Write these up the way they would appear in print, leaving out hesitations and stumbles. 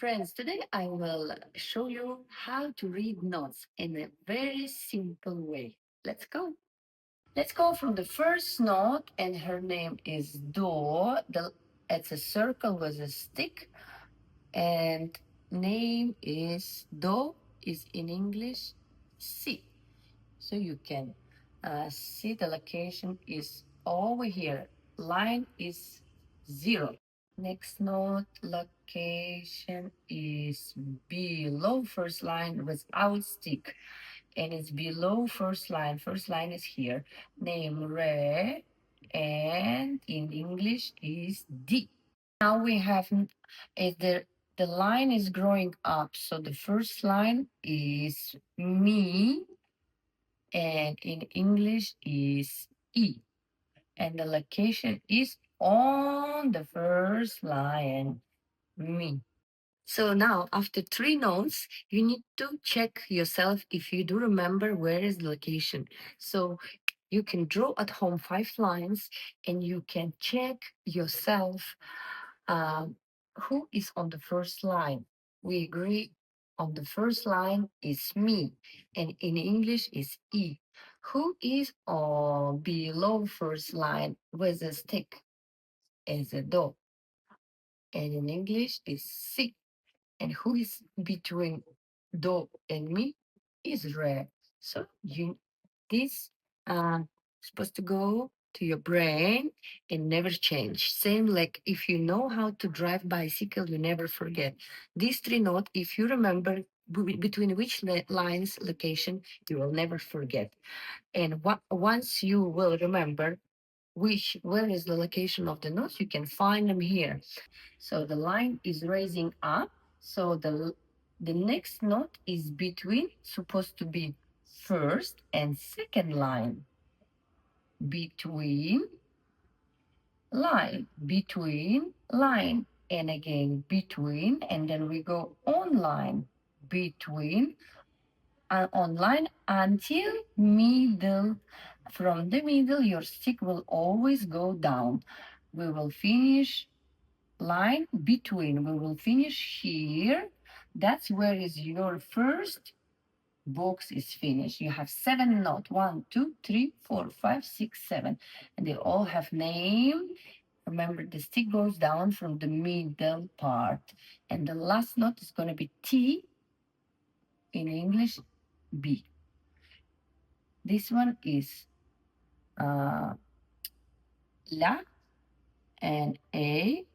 friends, today I will show you how to read notes in a very simple way. Let's go. Let's go from the first note, and her name is Do. It's a circle with a stick, and name is Do is in English C. So you can see the location is over here. Line is 0. Next note location is below first line without stick. And it's below first line. First line is here. Name Re. And in English is D. Now we have the line is growing up. So the first line is me. And in English is E. And the location is on the first line, me. So now, after 3 notes, you need to check yourself if you do remember where is the location. So you can draw at home 5 lines and you can check yourself who is on the first line. We agree on the first line is me, and in English is E. Who is on below first line with a stick is a Do, and in English is C. And who is between Do and me is Re. So this supposed to go to your brain and never change. Same like if you know how to drive bicycle, you never forget. These 3 notes, if you remember between which lines location, you will never forget. And once you will remember where is the location of the notes, you can find them here. So the line is raising up. So the next note is between, supposed to be first and second line. Between line, and again between, and then we go on line, between, on line until middle. From the middle, your stick will always go down. We will finish line between. We will finish here. That's where is your first box is finished. You have 7 notes. 1, 2, 3, 4, 5, 6, 7. And they all have name. Remember, the stick goes down from the middle part. And the last note is going to be T, in English, B. This one is La, and A,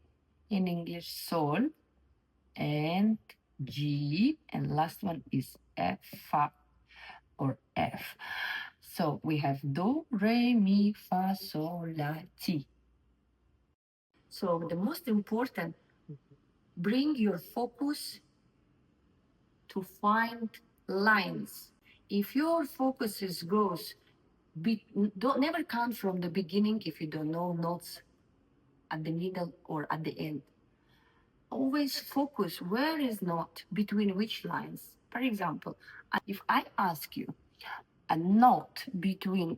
in English, Sol, and G, and last one is F, Fa, or F. So we have Do, Re, Mi, Fa, Sol, La, Ti. So the most important, bring your focus to find lines. If your focus goes, don't never count from the beginning if you don't know notes at the middle or at the end. Always focus where is note between which lines. For example, if I ask you a note between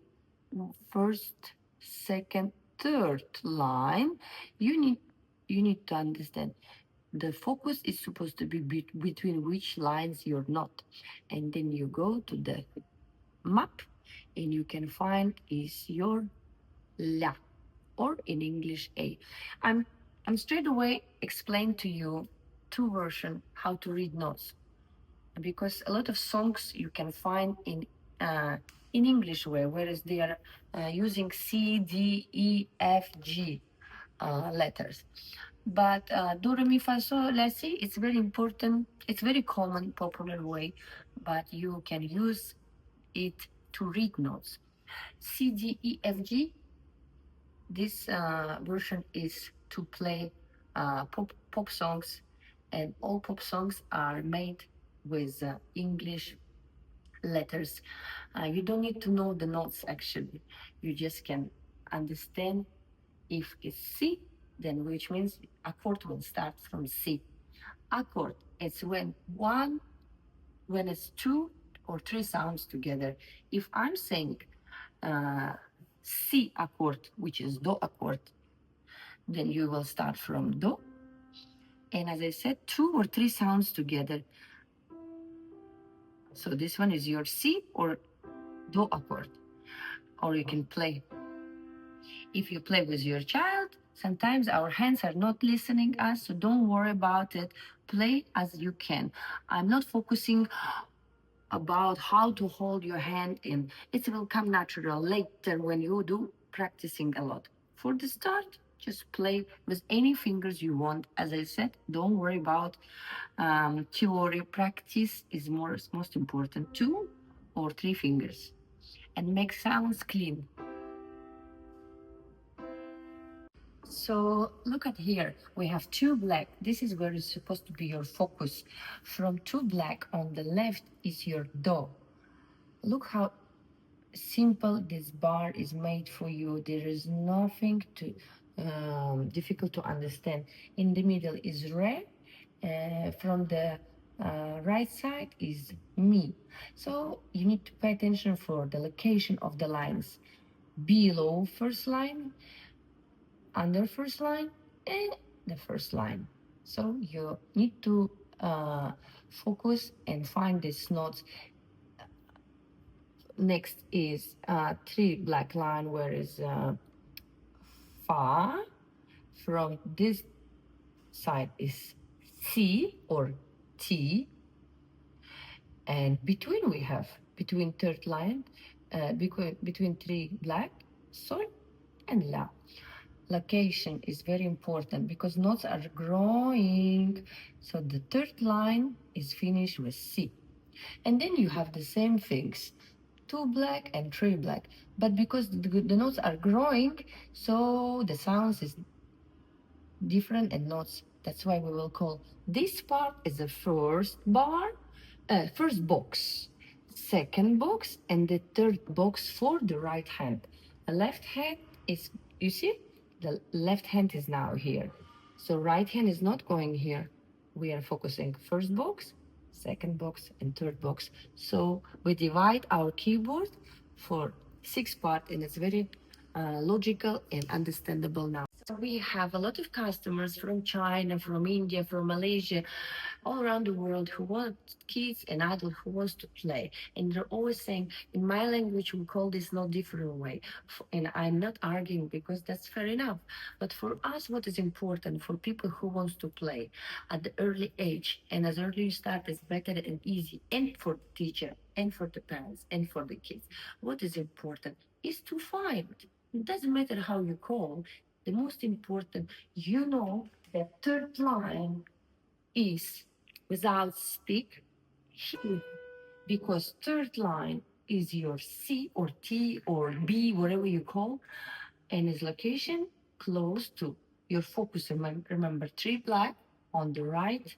first, second, third line, you need to understand the focus is supposed to be between which lines you're not. And then you go to the map and you can find is your La, or in English A. I'm straight away explain to you 2 versions how to read notes, because a lot of songs you can find in English way, whereas they are using C, D, E, F, G letters. But do re mi fa sol la si, it's very important. It's very common, popular way, but you can use it to read notes. C, D, E, F, G. This version is to play pop songs, and all pop songs are made with English letters. You don't need to know the notes actually. You just can understand if it's C, then which means a chord will start from C. Accord, it's when it's 2 or 3 sounds together. If I'm saying C accord, which is Do accord, then you will start from Do, And as I said, 2 or 3 sounds together. So this one is your C or Do accord, or you can play. If you play with your child, sometimes our hands are not listening us, so don't worry about it. Play as you can. I'm not focusing about how to hold your hand in. It will come natural later when you do practicing a lot. For the start, just play with any fingers you want. As I said, don't worry about theory. Practice is most important. 2 or 3 fingers, and make sounds clean. So look at here, we have 2 black. This is where it's supposed to be your focus. From 2 black on the left is your Do. Look how simple this bar is made for you. There is nothing to difficult to understand. In the middle is Re. From the right side is Mi. So you need to pay attention for the location of the lines. Below first line, under first line, and the first line. So you need to focus and find these notes. Next is 3 black line, where is Fa. From this side is C or T, and between we have between third line, between 3 black, Sol and La. Location is very important because notes are growing. So the third line is finished with C. And then you have the same things, 2 black and 3 black. But because the notes are growing, so the sounds is different and notes. That's why we will call this part is the first bar, first box, second box, and the third box for the right hand. The left hand is, you see, the left hand is now here. So right hand is not going here. We are focusing first box, second box, and third box. So we divide our keyboard for 6 parts, and it's very logical and understandable now. So we have a lot of customers from China, from India, from Malaysia, all around the world who want kids and adults who wants to play. And they're always saying, in my language, we call this no different way. And I'm not arguing because that's fair enough. But for us, what is important for people who wants to play at the early age, and as early you start, is better and easy, and for the teacher, and for the parents, and for the kids. What is important is to find. It doesn't matter how you call. The most important, you know, that third line is without speak here, because third line is your C or T or B, whatever you call, and its location close to your focus. Remember, 3 black on the right.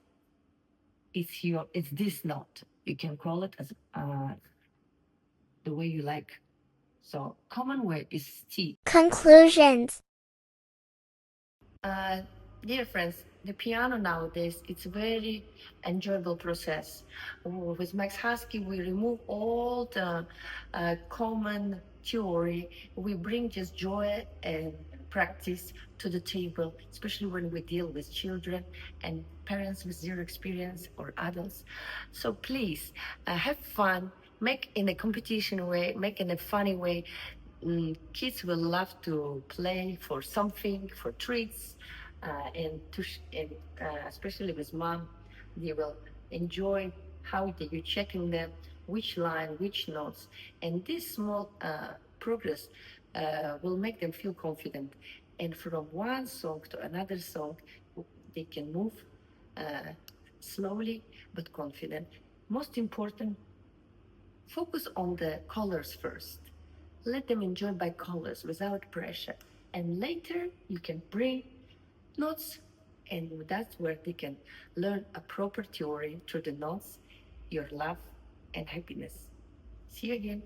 It's this note. You can call it as the way you like. So common way is T. Conclusions. Uh, Dear friends, the piano nowadays, it's a very enjoyable process. With Max Husky, we remove all the common theory. We bring just joy and practice to the table, especially when we deal with children and parents with zero experience or adults. So please have fun, make in a competition way, make in a funny way. Kids will love to play for something, for treats, especially with mom, they will enjoy how you're checking them, which line, which notes, and this small progress will make them feel confident. And from one song to another song, they can move uh, slowly but confident. Most important, focus on the colors first. Let them enjoy by colors without pressure. And later you can bring notes, and that's where they can learn a proper theory through the notes, your love and happiness. See you again.